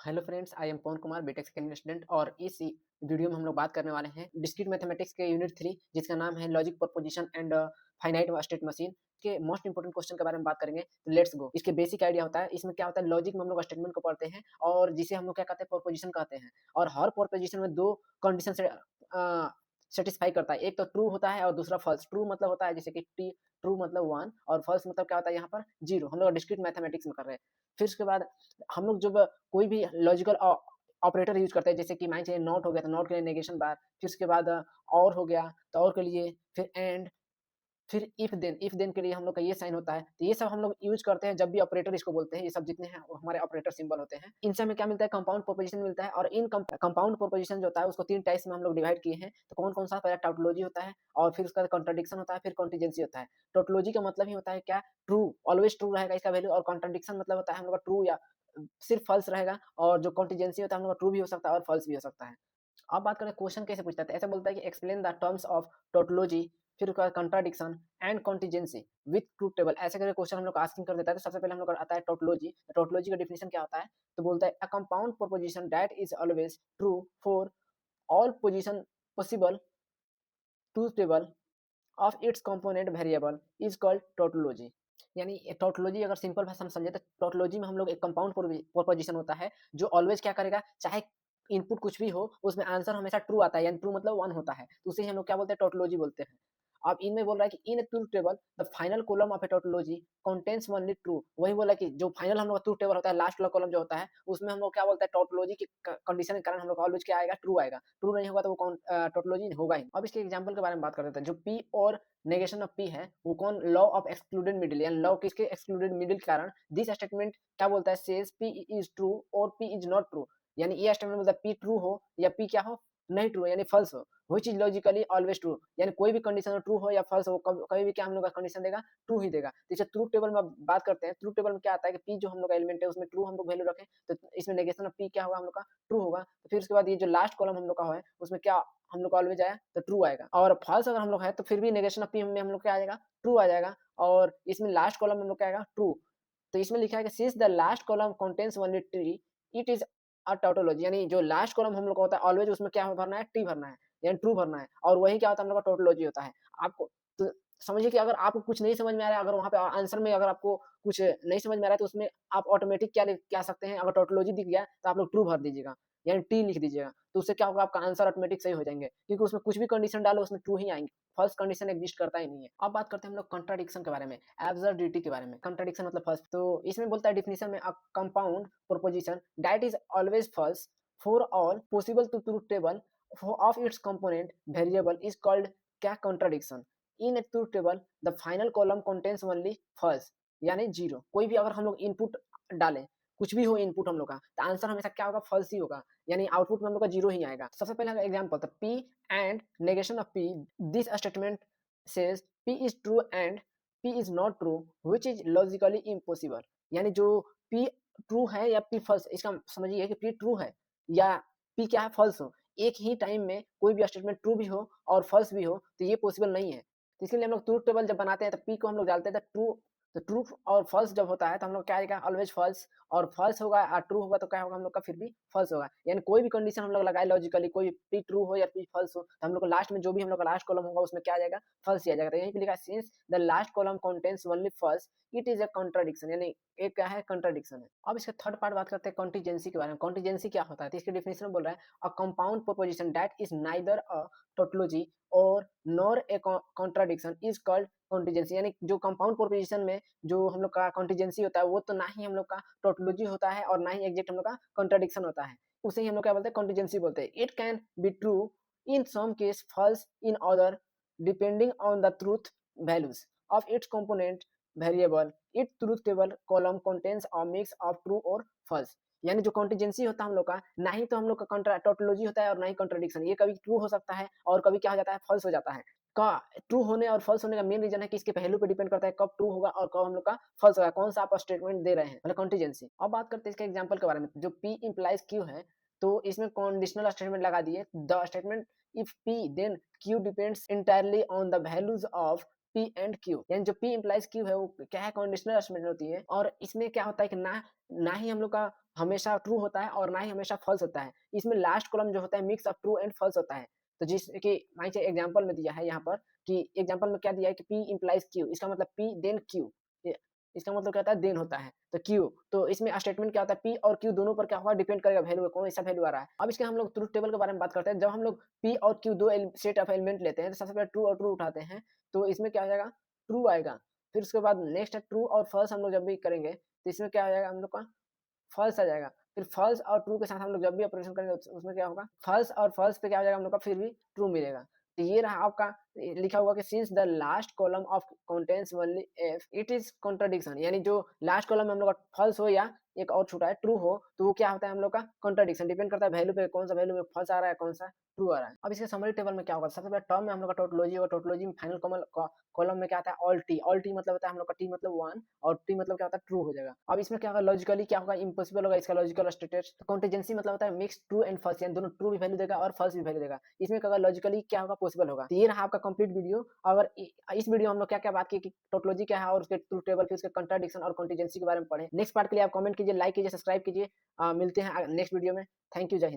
Hello friends, I am Pawan Kumar, BTech second year student. और इस video में हम लोग बात करने वाले हैं डिस्क्रीट मैथमेटिक्स के यूनिट 3, जिसका नाम है logic proposition and finite state machine के मोस्ट इंपोर्टेंट क्वेश्चन के बारे में बात करेंगे। तो लेट्स गो। इसके बेसिक आइडिया होता है, इसमें क्या होता है, लॉजिक में हम लोग स्टेटमेंट को पढ़ते हैं और जिसे हम लोग क्या कहते हैं, प्रोपोजिशन कहते हैं। और हर प्रोपोजिशन में दो कंडीशन से सेटिस्फाई करता है। एक तो ट्रू होता है और दूसरा फॉल्स। ट्रू मतलब होता है जैसे कि टी, ट्रू मतलब वन, और फॉल्स मतलब क्या होता है यहाँ पर जीरो। हम लोग डिस्क्रीट मैथमेटिक्स में कर रहे हैं। फिर उसके बाद हम लोग जब कोई भी लॉजिकल ऑपरेटर यूज करते हैं, जैसे कि मान चलिए नॉट हो गया तो नॉट के लिए नेगेशन बार, फिर उसके बाद और हो गया तो और के लिए, फिर एंड, फिर इफ देन के लिए हम लोग का ये साइन होता है। तो ये सब हम लोग यूज करते हैं जब भी ऑपरेटर इसको बोलते हैं। ये सब जितने हैं वो हमारे ऑपरेटर सिंबल होते हैं। इनसे हमें क्या मिलता है, कंपाउंड प्रोपोजिशन मिलता है। और इन कंपाउंड प्रोपोजिशन जो होता है उसको तीन टाइप्स में हम लोग डिवाइड किए हैं। तो कौन कौन सा, पहला टाउटोलॉजी होता है, और फिर उसका कॉन्ट्राडिक्शन होता है, फिर कॉन्टिजेंसी होता है। टाउटोलॉजी का मतलब ही होता है क्या, ट्रू, ऑलवेज ट्रू रहेगा इसका वैल्यू। और कॉन्ट्राडिक्शन मतलब होता है हम लोग का ट्रू या सिर्फ फॉल्स रहेगा। और जो कॉन्टिजेंसी होता है हम लोग का ट्रू भी हो सकता है और फॉल्स भी हो सकता है। अब बात करें क्वेश्चन कैसे पूछता है, तो ऐसा बोलता है कि explain the terms of tautology, फिर उसका contradiction and contingency with truth table. ऐसे करके क्वेश्चन हम लोग आस्किंग कर देता है। तो सबसे पहले हम लोग आता है टोटोलॉजी। टोटोलॉजी का डिफिनेशन क्या होता है, तो बोलता है a compound proposition that is always true for all position possible truth table of its component variable is called tautology. यानी टोटोलॉजी अगर सिंपल भाषा में समझे तो टोटोलॉजी में हम लोग एक कंपाउंड प्रोपोजिशन होता है जो ऑलवेज क्या करेगा, चाहे इनपुट कुछ भी हो उसमें आंसर हमेशा ट्रू आता है, यानी ट्रू मतलब वन होता है। तो उसे हम लोग क्या बोलते हैं, टोटोलॉजी बोलते हैं। अब इनमें बोल रहा है कि in truth table the final column of A tautology contains only true. वही बोला कि जो फाइनल हम लोग ट्रूथ टेबल होता है, लास्ट वाला कॉलम जो होता है, उसमें हम लोग क्या बोलते हैं, टोटोलॉजी की कंडीशन के कारण हम लोग ऑलवेज क्या आएगा, ट्रू आएगा। ट्रू नहीं होगा तो वो टोटोलॉजी होगा ही। अब इसके एग्जाम्पल के बारे में बात कर देते हैं। जो पी और नेगेशन ऑफ पी है वो कौन, लॉ ऑफ एक्सक्लूडेड मिडिल, यानी लॉ किसके, एक्सक्लूडेड मिडिल के कारण दिस स्टेटमेंट क्या बोलता है, सेज पी इज ट्रू और पी इज नॉट ट्रू। यानी ये स्टेटमेंट बोलता है पी ट्रू हो या पी क्या हो, नहीं ट्रू यानी फॉल्स हो। वही चीज लॉजिकली ऑलवेज ट्रू, यानी कोई भी कंडीशन ट्रू हो या फॉल्स हो, कभी भी क्या हम लोग का कंडीशन देगा, ट्रू ही देगा। जैसे ट्रूथ टेबल में बात करते हैं, ट्रूथ टेबल में क्या आता है कि पी जो हम लोग का एलिमेंट है उसमें ट्रू हम लोग वैल्यू रखें, तो इसमें नेगेशन ऑफ पी क्या होगा, हम लोग का ट्रू होगा। तो फिर उसके बाद ये जो लास्ट कॉलम हम लोग का है उसमें क्या हम लोग का ऑलवेज आया तो ट्रू आएगा। और फॉल्स अगर हम लोग है तो फिर भी नेगेशन ऑफ पी में हम लोग क्या आ जाएगा, ट्रू आ जाएगा। और इसमें लास्ट कॉलम में हम लोग क्या आएगा, ट्रू। तो इसमें लिखा है कि since the last column contains only T, it is a tautology. यानी जो लास्ट कॉलम हम लोग का होता है ऑलवेज उसमें क्या भरना है, टी भरना है, यानी ट्रू भरना है। और वही क्या होता है, हम लोग का टोटोलॉजी होता है। आपको तो समझिए कि अगर आपको कुछ नहीं समझ में आ रहा है, अगर वहाँ पे आंसर में अगर आपको कुछ नहीं समझ में आ रहा है, तो उसमें आप ऑटोमेटिक क्या सकते हैं, अगर टोटोलॉजी दिख गया तो आप लोग ट्रू भर दीजिएगा, यानी टी लिख दीजिएगा। तो उससे क्या होगा, आपका आंसर ऑटोमेटिक सही हो जाएंगे, क्योंकि उसमें कुछ भी कंडीशन डालो उसमें ट्रू ही आएंगे। फर्स्ट कंडीशन एग्जिस्ट करता ही नहीं है। अब बात करते हैं हम लोग कंट्राडिक्शन के बारे में, एब्सर्डिटी के बारे में। कंट्राडिक्शन मतलब फर्स्ट, तो इसमें बोलता है डिफिनेशन में, a compound proposition that is always false for all possible to truth table of its component variable is called क्या, contradiction. In a truth table the final column contains only false, यानी zero. कोई भी अगर हम लोग input डालें, कुछ भी हो इनपुट हम लोग का, तो आंसर हमेशा क्या होगा, फॉल्स ही होगा, यानी आउटपुट में हम लोग का जीरो ही आएगा। सबसे पहले एग्जांपल था P and negation of P, this statement says P is true and P is not true which is logically impossible. यानी जो पी ट्रू है या पी फॉल्स, इसका समझिए कि पी ट्रू है या पी क्या है, फॉल्स हो। एक ही टाइम में कोई भी स्टेटमेंट ट्रू भी हो और फॉल्स भी हो तो ये पॉसिबल नहीं है। तो इसलिए हम लोग ट्रूथ टेबल जब बनाते हैं तो पी को हम लोग डालते हैं तो ट्रू, तो ट्रू और फॉल्स जब होता है तो हम लोग क्या आएगा, ऑलवेज फॉल्स। और फॉल्स होगा और ट्रू होगा तो क्या होगा, हम लोग का फिर भी फॉल्स होगा। यानी कोई भी कंडीशन हम लोग लगाए लॉजिकली, कोई पी ट्रू हो या पी फॉल्स हो, तो हम लोग को लास्ट में जो भी हम लोग का लास्ट कॉलम होगा उसमें क्या आ जाएगा, फॉल्स ही आ जाएगा। तो यहीं पे लिखा है since the last column contains only false it is a contradiction, यानी एक क्या है, कंट्राडिक्शन है। अब इसका थर्ड पार्ट बात करते हैं कॉन्टिजेंसी के बारे में। कॉन्टिजेंसी क्या होता है, तो इसके डिफिनेशन में बोल रहा है a compound proposition that is neither a tautology और nor a contradiction is called contingency. यानी जो कंपाउंड प्रोपोजिशन में जो हम लोग का कॉन्टिजेंसी होता है वो तो ना ही हम लोग का टोटोलॉजी होता है और ना ही एग्जैक्ट हम लोग का कॉन्ट्राडिक्शन होता है, उसे ही हम लोग क्या बोलते हैं, कॉन्टिजेंसी बोलते हैं। It can be true in some case, false in other, depending on the truth values of its component variable. It truth table column contains a mix of true और फॉल्स। यानी जो कॉन्टिजेंसी होता है हम लोग का, ना ही तो हम लोग का टोटोलॉजी होता है और ना ही कॉन्ट्राडिक्शन। ये कभी ट्रू हो सकता है और कभी क्या हो जाता है, फॉल्स हो जाता है। का ट्रू होने और फॉल्स होने का मेन रीजन है कि इसके पहलू पे डिपेंड करता है कब ट्रू होगा और कब हम लोग का फॉल्स होगा, कौन सा आप स्टेटमेंट दे रहे हैं, मतलब कॉन्टिजेंसी। अब बात करते हैं इसके एग्जांपल के बारे में। जो पी इंप्लाइज क्यू है, तो इसमें कंडीशनल स्टेटमेंट लगा दिए, the statement if P then Q depends entirely on the values of P and Q, यानी जो P इम्प्लाइज Q है वो क्या है, कंडीशनल स्टेटमेंट होती है। और इसमें क्या होता है कि ना ना ही हम लोग का हमेशा ट्रू होता है और ना ही हमेशा फॉल्स होता है। इसमें लास्ट कॉलम जो होता है mix of true and false होता है। तो जैसे कि मान लीजिए एग्जांपल में दिया है यहाँ पर कि एग्जांपल में क्या दिया है कि P इम्प्लाइज Q, इसका मतलब P देन Q, ये इसका मतलब क्या होता है, देन होता है। तो Q, तो इसमें स्टेटमेंट क्या होता है, P और Q दोनों पर क्या होगा, डिपेंड करेगा वैल्यू, कौन सा वैल्यू आ रहा है। अब इसके हम लोग ट्रुथ टेबल के बारे में बात करते हैं। जब हम लोग P और Q दो सेट ऑफ एलिमेंट लेते हैं तो सबसे पहले ट्रू और ट्रू उठाते हैं, तो इसमें क्या हो जाएगा, ट्रू आएगा। फिर उसके बाद नेक्स्ट है ट्रू और फॉल्स हम लोग जब भी करेंगे तो इसमें क्या हो जाएगा, हम लोग का फॉल्स आ जाएगा। फिर फॉल्स और ट्रू के साथ हम लोग जब भी ऑपरेशन करेंगे उसमें क्या होगा, फॉल्स और फॉल्स पे क्या हो जाएगा हम लोग का, फिर भी ट्रू मिलेगा। तो ये रहा आपका लिखा हुआ कि since the last column of contains only F it is contradiction, यानी जो लास्ट कॉलम में हम लोग का फॉल्स हो या एक और छूटा है ट्रू हो, तो वो क्या होता है हम लोग का कॉन्ट्राडिक्शन, डिपेंड करता है वैल्यू पे, कौन सा वैल्यू में फॉल्स आ रहा है, कौन सा ट्रू आ रहा है। अब इसके समरी टेबल में क्या होगा, सबसे पहले टर्म में हम लोग का टोटोलॉजी होगा। टोटोलॉजी में फाइनल कॉलम में क्या आता है, ऑल टी मतलब होता है हम लोग का, टी मतलब वन और टी मतलब क्या होता है, ट्रू हो जाएगा। अब इसमें क्या होगा, लॉजिकली क्या होगा, इम्पॉसिबल होगा इसका लॉजिकल स्टेटस। कॉन्टिजेंसी मतलब होता है मिक्स ट्रू एंड फॉल्स, यानी दोनों ट्रू भी वैल्यू देगा और फॉल्स भी वैल्यू देगा। इसमें क्या होगा, लॉजिकली क्या होगा, पॉसिबल होगा। तो ये रहा आपका कंप्लीट वीडियो। अगर इस वीडियो हम लोग क्या क्या बात की कि टोटोलॉजी क्या है और उसके ट्रू टेबल, फिर उसके कंट्राडिक्शन और कॉन्टिजेंसी के बारे में पढ़े। नेक्स्ट पार्ट के लिए आप कमेंट कीजिए, लाइक कीजिए, सब्सक्राइब कीजिए। मिलते हैं नेक्स्ट वीडियो में। थैंक यू, जय हिंद।